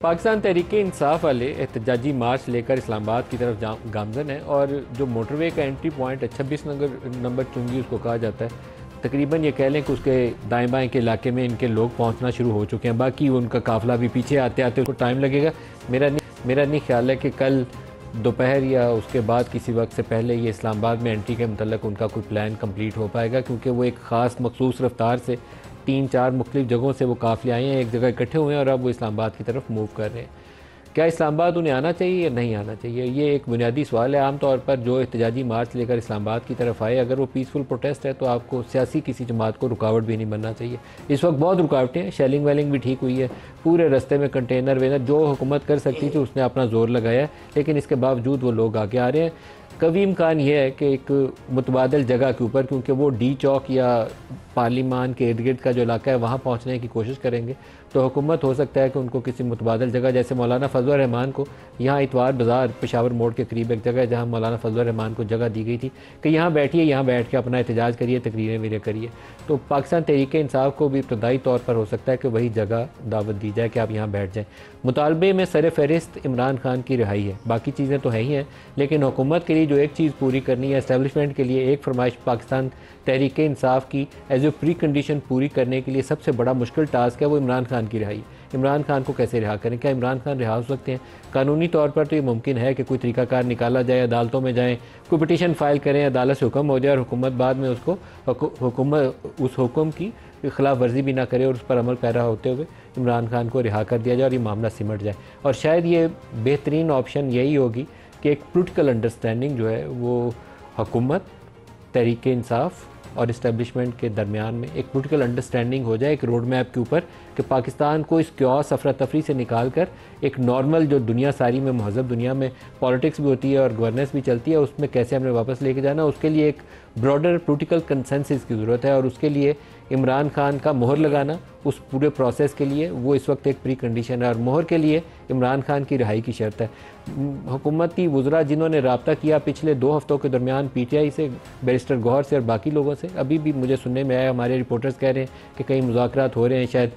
पाकिस्तान तहरीक-ए-इंसाफ वाले एहतजाजी मार्च लेकर इस्लामाबाद की तरफ गामजन है और जो मोटरवे का एंट्री पॉइंट है 26 नंबर चुंगी उसको कहा जाता है। तकरीबन ये कह लें कि उसके दाएं बाएं के इलाके में इनके लोग पहुंचना शुरू हो चुके हैं। बाकी उनका काफ़िला भी पीछे आते आते उसको टाइम लगेगा। मेरा नहीं ख्याल है कि कल दोपहर या उसके बाद किसी वक्त से पहले ये इस्लामाबाद में एंट्री के मतलब उनका कोई प्लान कंप्लीट हो पाएगा, क्योंकि वो एक ख़ास मखसूस रफ्तार से 3-4 मुख्तलिफ जगहों से वो काफ़िले आए हैं, एक जगह इकट्ठे हुए हैं और अब वो इस्लामाबाद की तरफ मूव कर रहे हैं। क्या इस्लामाबाद उन्हें आना चाहिए या नहीं आना चाहिए, ये एक बुनियादी सवाल है। आमतौर पर जो एहतजाजी मार्च लेकर इस्लामाबाद की तरफ आए, अगर वो पीसफुल प्रोटेस्ट है तो आपको सियासी किसी जमात को रुकावट भी नहीं बनना चाहिए। इस वक्त बहुत रुकावटें हैं, शेलिंग वेलिंग भी ठीक हुई है, पूरे रास्ते में कंटेनर वेनर जो हुकूमत कर सकती थी उसने अपना जोर लगाया है, लेकिन इसके बावजूद वो लोग आगे आ रहे हैं। कभी इम्कान यह है कि एक मुतबादल जगह के ऊपर, क्योंकि वो डी चौक या पार्लिमान के इर्द गिर्द का जो इलाका है वहाँ पहुँचने की कोशिश करेंगे, तो हुकूमत हो सकता है कि उनको किसी मुतबादल जगह, जैसे मौलाना फजल रहमान को यहाँ इतवार बाज़ार पेशावर मोड़ के करीब एक जगह है जहाँ मौलाना फजल रहमान को जगह दी गई थी कि यहाँ बैठिए, यहाँ बैठ के अपना एहतजाज करिए, तकरीरें वीरें करिए। तो पाकिस्तान तहरीक-ए-इंसाफ को भी इब्तदाई तौर पर हो सकता है कि वही जगह दावत दी जाए कि आप यहाँ बैठ जाएँ। मुतालबे में सर फहरिस्त इमरान खान की रिहाई है, बाकी चीज़ें तो है ही हैं, लेकिन हुकूमत के लिए जो एक चीज़ पूरी करनी है, इस्टेब्लिशमेंट के लिए एक फरमाइश पाकिस्तान तहरीक-ए-इंसाफ की एज ए प्री कंडीशन पूरी करने के लिए सबसे बड़ा मुश्किल टास्क है वो इमरान खान की रिहाई। इमरान खान को कैसे रिहा करें? क्या इमरान खान रिहा हो सकते हैं? कानूनी तौर पर तो ये मुमकिन है कि कोई तरीकाकार निकाला जाए, अदालतों में जाएँ, कोई पिटीशन फाइल करें, अदालत से हुक्म हो जाए और हुकूमत बाद में उसको उस हुक्म की खिलाफ वर्जी भी ना करे और उस पर अमल पैरा होते हुए इमरान खान को रिहा कर दिया जाए और ये मामला सिमट जाए। और शायद ये बेहतरीन ऑप्शन यही होगी कि एक पोलिटिकल अंडरस्टैंडिंग जो है वो हुकूमत, तहरीक-ए-इंसाफ और इस्टेब्लिशमेंट के दरमियान में एक पोलिटिकल अंडरस्टैंडिंग हो जाए एक रोड मैप के ऊपर कि पाकिस्तान को इस क्योस अफरा तफरी से निकाल कर एक नॉर्मल जो दुनिया सारी में महज़ब दुनिया में पॉलिटिक्स भी होती है और गवर्नेंस भी चलती है, उसमें कैसे हमने वापस लेके जाना, उसके लिए एक ब्रॉडर पोलिटिकल कंसेंसस की ज़रूरत है। और उसके लिए इमरान खान का मोहर लगाना उस पूरे प्रोसेस के लिए वो इस वक्त एक प्री कंडीशन है और मोहर के लिए इमरान खान की रिहाई की शर्त है। हुकूमती वज़रा जिन्होंने रब्ता किया पिछले 2 हफ़्तों के दरमियान PTI से, बैरिस्टर गौहर से और बाकी लोगों से, अभी भी मुझे सुनने में आया, हमारे रिपोर्टर्स कह रहे हैं कि कई मुज़ाकरात हो रहे हैं, शायद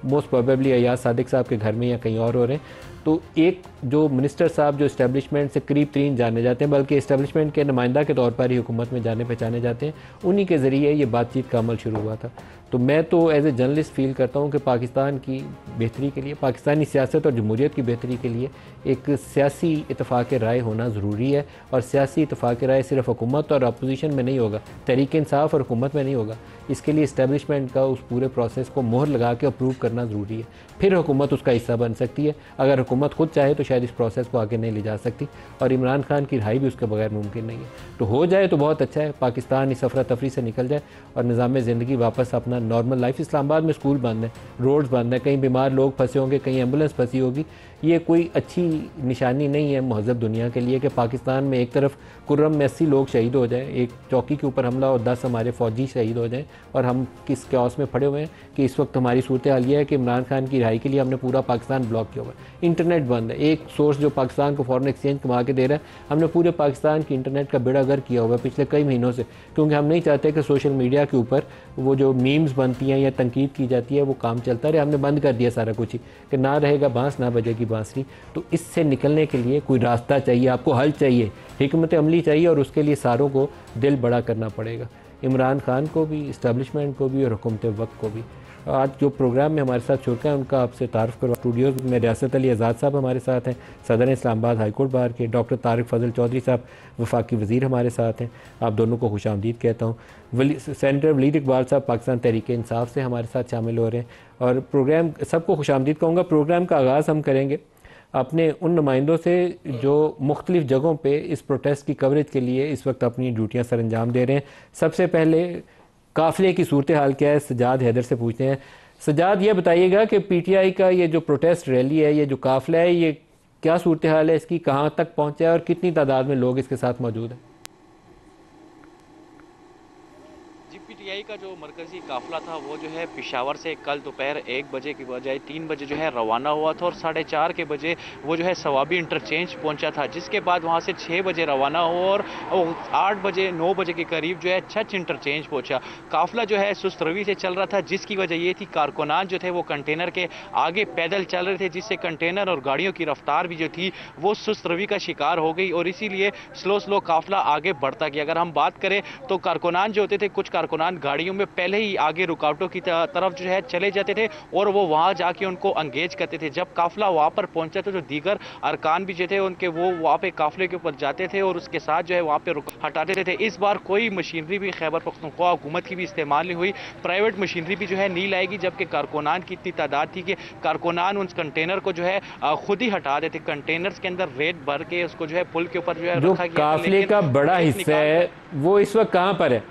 मोस्ट प्रोबेबली अयाज सादिक साहब के घर में या कहीं और हो रहे हैं। तो एक जो मिनिस्टर साहब जो इस्टेब्लिशमेंट से करीब तरीन जाने जाते हैं, बल्कि इस्टेब्लिशमेंट के नुमाइंदा के तौर पर ही हुकूमत में जाने पहचाने जाते हैं, उन्हीं के ज़रिए ये बातचीत का अमल शुरू हुआ था। तो मैं तो एज ए जर्नलिस्ट फील करता हूँ कि पाकिस्तान की बेहतरी के लिए, पाकिस्तानी सियासत और जमहूरियत की बेहतरी के लिए एक सियासी इत्तफ़ाक़ राय होना ज़रूरी है। और सियासी इत्तफ़ाक़ राय सिर्फ हुकूमत और अपोजिशन में नहीं होगा, तहरीक-ए-इंसाफ और हुकूमत में नहीं होगा। इसके लिए इस्टेब्लिशमेंट का उस पूरे प्रोसेस को मोहर लगा के अप्रूव करना ज़रूरी है, फिर हुकूमत उसका हिस्सा बन सकती है। अगर हुकूमत खुद चाहे तो शायद इस प्रोसेस को आगे नहीं ले जा सकती और इमरान खान की रिहाई भी उसके बगैर मुमकिन नहीं है। तो हो जाए तो बहुत अच्छा है, पाकिस्तान इस अफरा तफरी से निकल जाए और निज़ाम ज़िंदगी वापस अपना नॉर्मल लाइफ। इस्लामाबाद में स्कूल बंद है, रोड्स बंद है, कहीं बीमार लोग फंसे होंगे, कहीं एम्बुलेंस फंसी होगी। ये कोई अच्छी निशानी नहीं है महज़ब दुनिया के लिए कि पाकिस्तान में एक तरफ कुर्रम में 80 लोग शहीद हो जाएं, एक चौकी के ऊपर हमला और 10 हमारे फ़ौजी शहीद हो जाएं, और हम किस क्यास में पड़े हुए हैं कि इस वक्त हमारी सूरत हाल ये है कि इमरान खान की रिहाई के लिए हमने पूरा पाकिस्तान ब्लॉक किया हुआ है। इंटरनेट बंद है, एक सोर्स जो पाकिस्तान को फॉरेन एक्सचेंज कमा के दे रहा है, हमने पूरे पाकिस्तान की इंटरनेट का बेड़ा गर्क किया हुआ है पिछले कई महीनों से, क्योंकि हम नहीं चाहते कि सोशल मीडिया के ऊपर वो जो मीम्स बनती हैं या तनकीद की जाती है वो काम चलता रहे। हमने बंद कर दिया सारा कुछ ही कि ना रहेगा बांस ना बजेगी बांसुरी। तो इससे निकलने के लिए कोई रास्ता चाहिए, आपको हल चाहिए, हिकमत अमली चाहिए, और उसके लिए सारों को दिल बड़ा करना पड़ेगा, इमरान खान को भी, इस्टेब्लिशमेंट को भी और हुकूमत वक्त को भी। आज जो प्रोग्राम में हमारे साथ शुरका है उनका आपसे तारुफ करो। स्टूडियोज़ में रियासत अली आज़ाद साहब हमारे साथ हैं, सदर इस्लामाबाद हाई कोर्ट बार के, डॉक्टर तारिक फजल चौधरी साहब वफाकी वज़ीर हमारे साथ हैं, आप दोनों को खुशामदीद कहता हूँ। सेनेटर वलीद इकबाल साहब पाकिस्तान तहरीक-ए-इंसाफ से हमारे साथ शामिल हो रहे हैं और प्रोग्राम सबको खुशामदीद कहूँगा। प्रोग्राम का आगाज़ हम करेंगे अपने उन नुमाइंदों से जो मुख्तलिफ़ जगहों पे इस प्रोटेस्ट की कवरेज के लिए इस वक्त अपनी ड्यूटियां सर अंजाम दे रहे हैं। सबसे पहले काफ़िले की सूरत हाल क्या है, सजाद हैदर से पूछते हैं। सजाद, ये बताइएगा कि PTI का ये जो प्रोटेस्ट रैली है, ये जो काफ़िला है, ये क्या सूरत हाल है इसकी, कहाँ तक पहुँचा है और कितनी तादाद में लोग इसके साथ मौजूद हैं? पीटीआई का जो मरकजी काफिला था वो जो है पेशावर से कल दोपहर 1 बजे की बजाय 3 बजे जो है रवाना हुआ था और 4:30 के बजे वो जो है सवाबी इंटरचेंज पहुंचा था, जिसके बाद वहां से 6 बजे रवाना हुआ और 8 बजे 9 बजे के करीब जो है छच इंटरचेंज पहुंचा। काफिला जो है सुस्त रवी से चल रहा था, जिसकी वजह ये थी कारकुनान जो थे वो कंटेनर के आगे पैदल चल रहे थे, जिससे कंटेनर और गाड़ियों की रफ्तार भी जो थी वो सुस्त रवी का शिकार हो गई और इसीलिए स्लो काफिला आगे बढ़ता गया। अगर हम बात करें तो कारकुनान जो होते थे, कुछ कारकुनान गाड़ियों में पहले ही आगे रुकावटों की तरफ जो है चले जाते थे और वो वहां जाके उनको अंगेज करते थे। जब काफिला वहां पर पहुंचा तो जो दीगर अरकान भी जो थे उनके वो वहां पे काफिले के ऊपर जाते थे और उसके साथ जो है वहां पे हटाते थे। इस बार कोई मशीनरी भी खैबर पख्तूनख्वा हुकूमत की भी इस्तेमाल नहीं हुई, प्राइवेट मशीनरी भी जो है नहीं लाएगी, जबकि कारकुनान की इतनी तादाद थी कि कारकुनान उन कंटेनर को जो है खुद ही हटा देते। कंटेनर्स के अंदर रेत भर के उसको जो है पुल के ऊपर जो है रखा गया। काफिले का बड़ा हिस्सा है वो इस वक्त कहाँ पर है?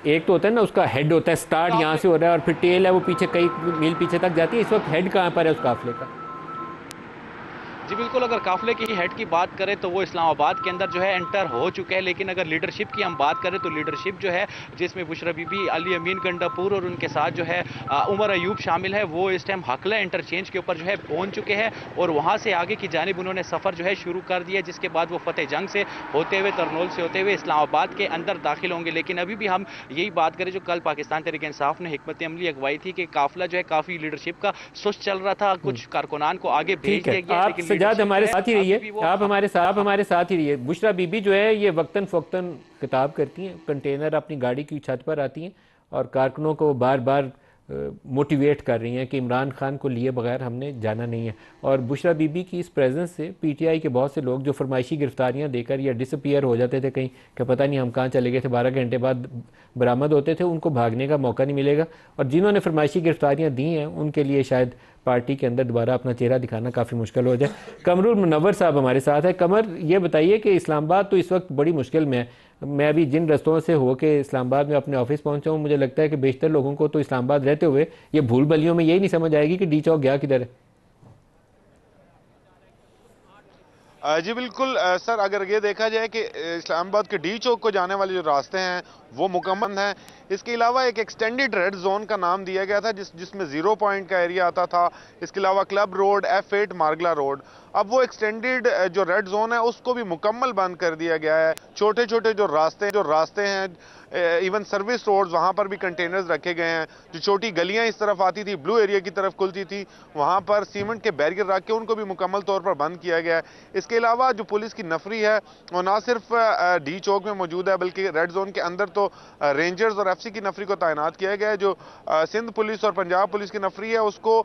एक तो होता है ना, उसका हेड होता है, स्टार्ट यहाँ से हो रहा है और फिर टेल है वो पीछे कई मील पीछे तक जाती है। इस वक्त हेड कहाँ पर है उस काफिले का? जी बिल्कुल, अगर काफिले की हेड की बात करें तो वो इस्लामाबाद के अंदर जो है एंटर हो चुके हैं, लेकिन अगर लीडरशिप की हम बात करें तो लीडरशिप जो है जिसमें बुशरा बीबी, अली अमीन गंडापुर और उनके साथ जो है उमर अयूब शामिल है, वो इस टाइम हकला इंटरचेंज के ऊपर जो है पहुंच चुके हैं और वहां से आगे की जानिब उन्होंने सफ़र जो है शुरू कर दिया, जिसके बाद वो फतेह जंग से होते हुए, तरनोल से होते हुए इस्लामाबाद के अंदर दाखिल होंगे। लेकिन अभी भी हम यही बात करें जो कल पाकिस्तान तहरीक इंसाफ ने हिकमत अमली अगवाई थी कि काफिला जो है काफ़ी लीडरशिप का सुस्त चल रहा था, कुछ कारकुनान को आगे भेज दिया गया, लेकिन सजाद हमारे साथ ही रहिए, आप हमारे साथ ही रहिए। बुशरा बीबी जो है ये वक्तन फ़वक्तन खिताब करती हैं, कंटेनर अपनी गाड़ी की छत पर आती हैं और कारकुनों को बार बार मोटिवेट कर रही हैं कि इमरान खान को लिए बगैर हमने जाना नहीं है। और बुशरा बीबी की इस प्रेजेंस से पीटीआई के बहुत से लोग जो फरमाइशी गिरफ्तारियां देकर या डिसअपियर हो जाते थे कहीं कि पता नहीं हम कहाँ चले गए थे, 12 घंटे बाद बरामद होते थे, उनको भागने का मौका नहीं मिलेगा। और जिन्होंने फरमाइशी गिरफ्तारियां दी हैं उनके लिए शायद पार्टी के अंदर दोबारा अपना चेहरा दिखाना काफ़ी मुश्किल हो जाए। कमरुल मुनव्वर साहब हमारे साथ है। कमर, ये बताइए कि इस्लामाबाद तो इस वक्त बड़ी मुश्किल में है। मैं अभी जिन रस्तों से होके इस्लामाबाद में अपने ऑफिस पहुंचा हूं, मुझे लगता है कि बेशतर लोगों को तो इस्लामाबाद रहते हुए ये भूल भलियों में यही नहीं समझ आएगी कि डी चौक गया किधर है। जी बिल्कुल सर, अगर ये देखा जाए कि इस्लामाबाद के डी चौक को जाने वाले जो रास्ते हैं वो मुकम्मल हैं। इसके अलावा एक एक्सटेंडेड रेड जोन का नाम दिया गया था जिसमें 0 पॉइंट का एरिया आता था। इसके अलावा क्लब रोड, F8 मार्गला रोड, अब वो एक्सटेंडेड जो रेड जोन है उसको भी मुकम्मल बंद कर दिया गया है। छोटे छोटे जो रास्ते हैं इवन सर्विस रोड्स, वहाँ पर भी कंटेनर्स रखे गए हैं। जो छोटी गलियाँ इस तरफ आती थी, ब्लू एरिया की तरफ खुलती थी, वहाँ पर सीमेंट के बैरियर रख के उनको भी मुकम्मल तौर पर बंद किया गया है। इसके अलावा जो पुलिस की नफरी है वो ना सिर्फ डी चौक में मौजूद है बल्कि रेड जोन के अंदर तो रेंजर्स और FC की नफरी को तैनात किया गया है। जो सिंध पुलिस और पंजाब पुलिस की नफरी है उसको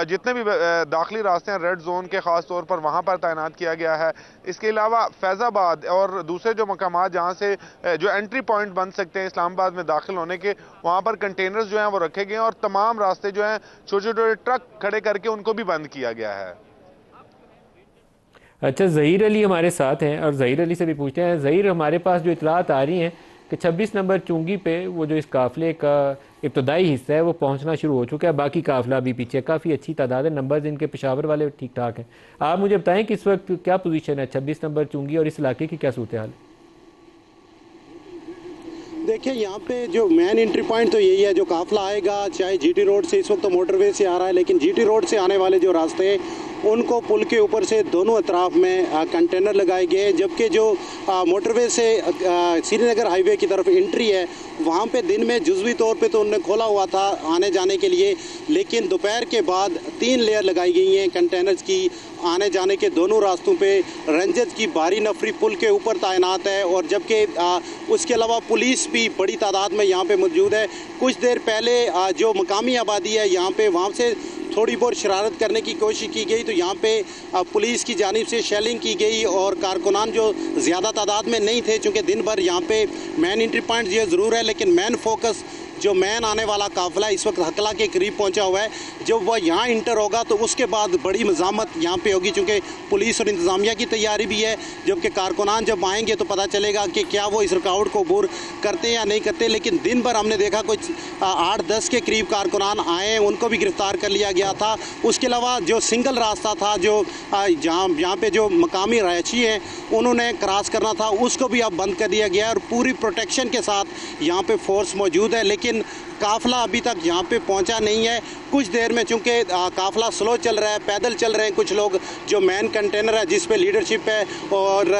जितने भी दाखिली रास्ते हैं रेड जोन के खास तौर पर वहाँ पर तैनात किया गया है। इसके अलावा फैज़ाबाद और दूसरे जो मकामात जहाँ से जो एंट्री पॉइंट बन सकते हैं इस्लामाबाद में दाखिल होने के, वहाँ पर कंटेनर्स जो हैं वो रखे गए हैं और तमाम रास्ते जो हैं छोटे छोटे ट्रक खड़े करके उनको भी बंद किया गया है। अच्छा, ज़हीर अली हमारे साथ हैं और ज़हीर अली से भी पूछते हैं। ज़हीर, हमारे पास जो इतलात आ रही हैं कि 26 नंबर चुंगी पे वो जो इस काफ़िले का इब्तदाई हिस्सा है वो पहुंचना शुरू हो चुका है, बाकी काफ़िला अभी पीछे, काफ़ी अच्छी तादाद है, नंबर्स इनके पेशावर वाले ठीक ठाक हैं। आप मुझे बताएं कि इस वक्त क्या पोजीशन है 26 नंबर चुंगी और इस इलाके की क्या सूरत हाल है? देखिए, यहाँ पे जो मेन एंट्री पॉइंट तो यही है, जो काफिला आएगा चाहे GT रोड से, इस वक्त तो मोटरवे से आ रहा है, लेकिन GT रोड से आने वाले जो रास्ते हैं उनको पुल के ऊपर से दोनों अतराफ में कंटेनर लगाए गए, जबकि जो मोटरवे से श्रीनगर हाईवे की तरफ एंट्री है वहाँ पे दिन में जुज़वी तौर पे तो उन्होंने खोला हुआ था आने जाने के लिए, लेकिन दोपहर के बाद 3 लेयर लगाई गई हैं कंटेनर्स की। आने जाने के दोनों रास्तों पे रेंजर्स की भारी नफरी पुल के ऊपर तैनात है और जबकि उसके अलावा पुलिस भी बड़ी तादाद में यहाँ पे मौजूद है। कुछ देर पहले जो मकामी आबादी है यहाँ पे, वहाँ से थोड़ी बहुत शरारत करने की कोशिश की गई तो यहाँ पे पुलिस की जानिब से शेलिंग की गई और कारकुनान जो ज़्यादा तादाद में नहीं थे, चूँकि दिन भर यहाँ पे मेन एंट्री पॉइंट ये ज़रूर है, लेकिन मेन फोकस जो मैन आने वाला काफिला इस वक्त हकला के करीब पहुंचा हुआ है। जब वह यहाँ इंटर होगा तो उसके बाद बड़ी मज़ामत यहाँ पे होगी, क्योंकि पुलिस और इंतज़ामिया की तैयारी भी है। जबकि कारकुनान जब आएंगे तो पता चलेगा कि क्या वो इस रुकावट को अबूर करते या नहीं करते। लेकिन दिन भर हमने देखा कुछ 8-10 के करीब कारकुनान आए, उनको भी गिरफ़्तार कर लिया गया था। उसके अलावा जो सिंगल रास्ता था, जो यहाँ पे जो मकामी रहायशी हैं उन्होंने क्रॉस करना था, उसको भी अब बंद कर दिया गया है और पूरी प्रोटेक्शन के साथ यहाँ पे फोर्स मौजूद है। लेकिन काफ़िला अभी तक यहाँ पे पहुँचा नहीं है। कुछ देर में चूँकि काफ़िला स्लो चल रहा है, पैदल चल रहे हैं कुछ लोग, जो मेन कंटेनर है जिस पे लीडरशिप है, और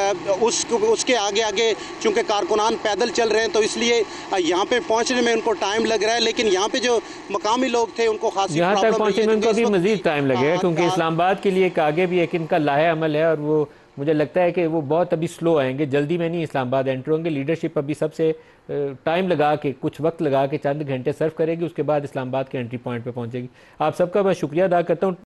उसके आगे आगे चूँकि कारकुनान पैदल चल रहे हैं, तो इसलिए यहाँ पे पहुँचने में उनको टाइम लग रहा है। लेकिन यहाँ पे जो मकामी लोग थे उनको खासी यहाँ तक प्रॉब्लम पहुँचने में उनको भी मज़ीद टाइम लगेगा, क्योंकि इस्लामाबाद के लिए एक आगे भी एक इनका लाहे अमल है, और वो मुझे लगता है कि वो बहुत अभी स्लो आएंगे, जल्दी में नहीं इस्लामाबाद एंटर होंगे। लीडरशिप अभी सबसे टाइम लगा के, कुछ वक्त लगा के, चंद घंटे सर्व करेगी, उसके बाद इस्लामाबाद के एंट्री पॉइंट पे पहुंचेगी। आप सबका मैं शुक्रिया अदा करता हूँ।